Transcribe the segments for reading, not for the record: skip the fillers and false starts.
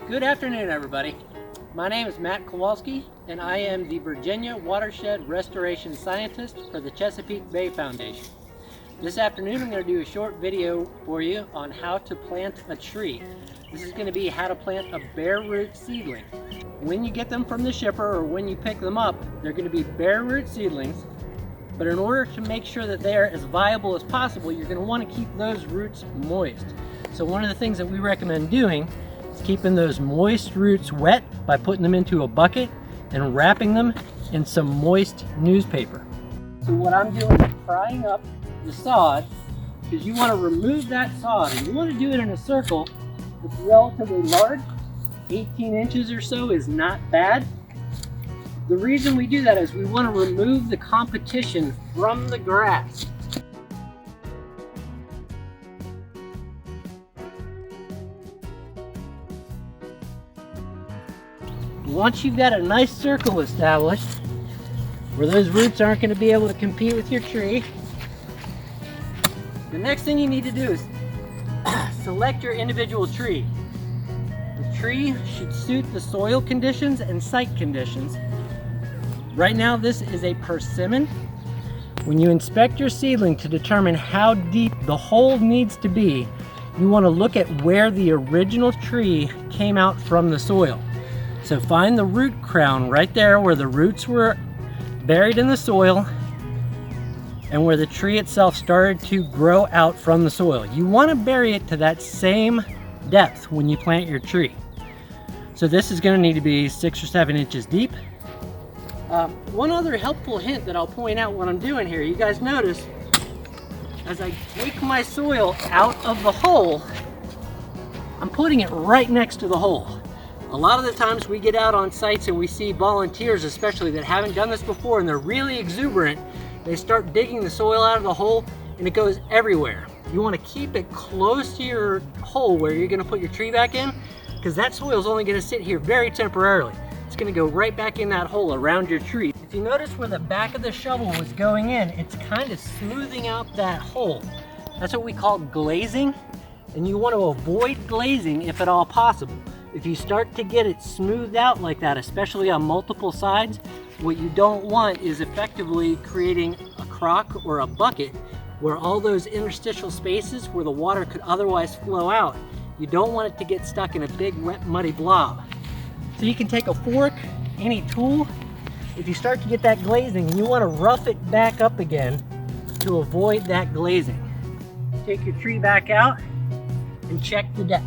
Good afternoon, everybody. My name is Matt Kowalski, and I am the Virginia Watershed Restoration Scientist for the Chesapeake Bay Foundation. This afternoon, I'm going to do a short video for you on how to plant a tree. This is going to be how to plant a bare root seedling. When you get them from the shipper or when you pick them up, they're going to be bare root seedlings. But in order to make sure that they are as viable as possible, you're going to want to keep those roots moist. So one of the things that we recommend doing is keeping those moist roots wet by putting them into a bucket and wrapping them in some moist newspaper. So what I'm doing is prying up the sod, because you want to remove that sod, and you want to do it in a circle that's relatively large. 18 inches or so is not bad. The reason we do that is we want to remove the competition from the grass. Once you've got a nice circle established where those roots aren't going to be able to compete with your tree, the next thing you need to do is select your individual tree. The tree should suit the soil conditions and site conditions. Right now this is a persimmon. When you inspect your seedling to determine how deep the hole needs to be, you want to look at where the original tree came out from the soil. So find the root crown right there where the roots were buried in the soil and where the tree itself started to grow out from the soil. You want to bury it to that same depth when you plant your tree. So this is going to need to be 6 or 7 inches deep. One other helpful hint that I'll point out what I'm doing here, you guys notice as I take my soil out of the hole, I'm putting it right next to the hole. A lot of the times we get out on sites and we see volunteers especially that haven't done this before and they're really exuberant. They start digging the soil out of the hole and it goes everywhere. You want to keep it close to your hole where you're going to put your tree back in, because that soil is only going to sit here very temporarily. It's going to go right back in that hole around your tree. If you notice where the back of the shovel was going in, it's kind of smoothing out that hole. That's what we call glazing, and you want to avoid glazing if at all possible. If you start to get it smoothed out like that, especially on multiple sides, what you don't want is effectively creating a crock or a bucket where all those interstitial spaces where the water could otherwise flow out, you don't want it to get stuck in a big wet muddy blob. So you can take a fork, any tool, if you start to get that glazing and you want to rough it back up again to avoid that glazing. Take your tree back out and check the depth.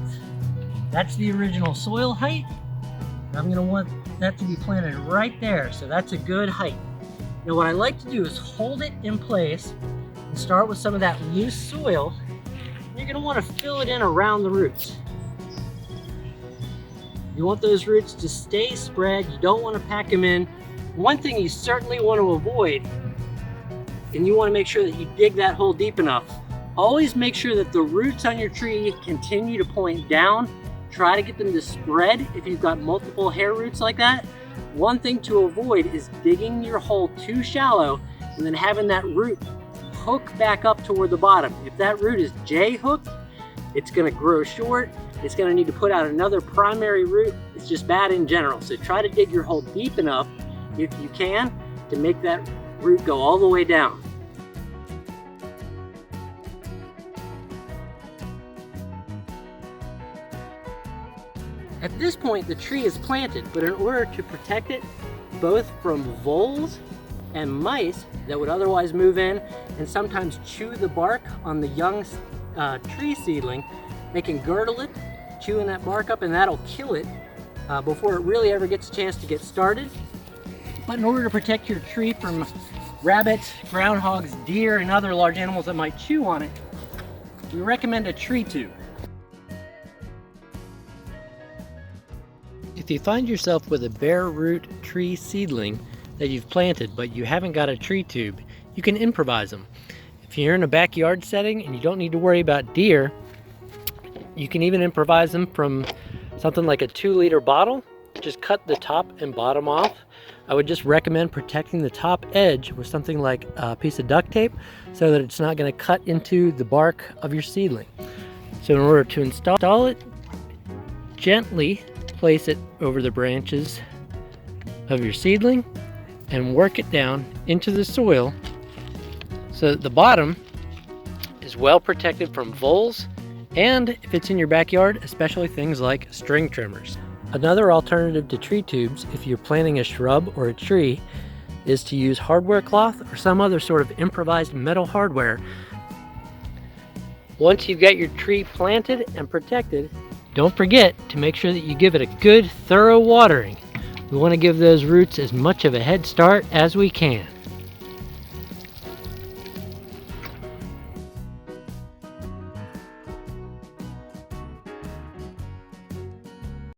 That's the original soil height. I'm going to want that to be planted right there, so that's a good height. Now what I like to do is hold it in place and start with some of that loose soil. You're going to want to fill it in around the roots. You want those roots to stay spread. You don't want to pack them in. One thing you certainly want to avoid, and you want to make sure that you dig that hole deep enough, always make sure that the roots on your tree continue to point down. Try to get them to spread if you've got multiple hair roots like that. One thing to avoid is digging your hole too shallow and then having that root hook back up toward the bottom. If that root is J-hooked, it's going to grow short. It's going to need to put out another primary root. It's just bad in general. So try to dig your hole deep enough, if you can, to make that root go all the way down. At this point, the tree is planted, but in order to protect it both from voles and mice that would otherwise move in and sometimes chew the bark on the young tree seedling, they can girdle it, chewing that bark up, and that'll kill it before it really ever gets a chance to get started. But in order to protect your tree from rabbits, groundhogs, deer, and other large animals that might chew on it, we recommend a tree tube. If you find yourself with a bare root tree seedling that you've planted but you haven't got a tree tube, you can improvise them. If you're in a backyard setting and you don't need to worry about deer, you can even improvise them from something like a 2-liter bottle. Just cut the top and bottom off. I would just recommend protecting the top edge with something like a piece of duct tape so that it's not going to cut into the bark of your seedling. So in order to install it, gently place it over the branches of your seedling and work it down into the soil so that the bottom is well protected from voles, and if it's in your backyard, especially things like string trimmers. Another alternative to tree tubes, if you're planting a shrub or a tree, is to use hardware cloth or some other sort of improvised metal hardware. Once you've got your tree planted and protected, don't forget to make sure that you give it a good, thorough watering. We want to give those roots as much of a head start as we can.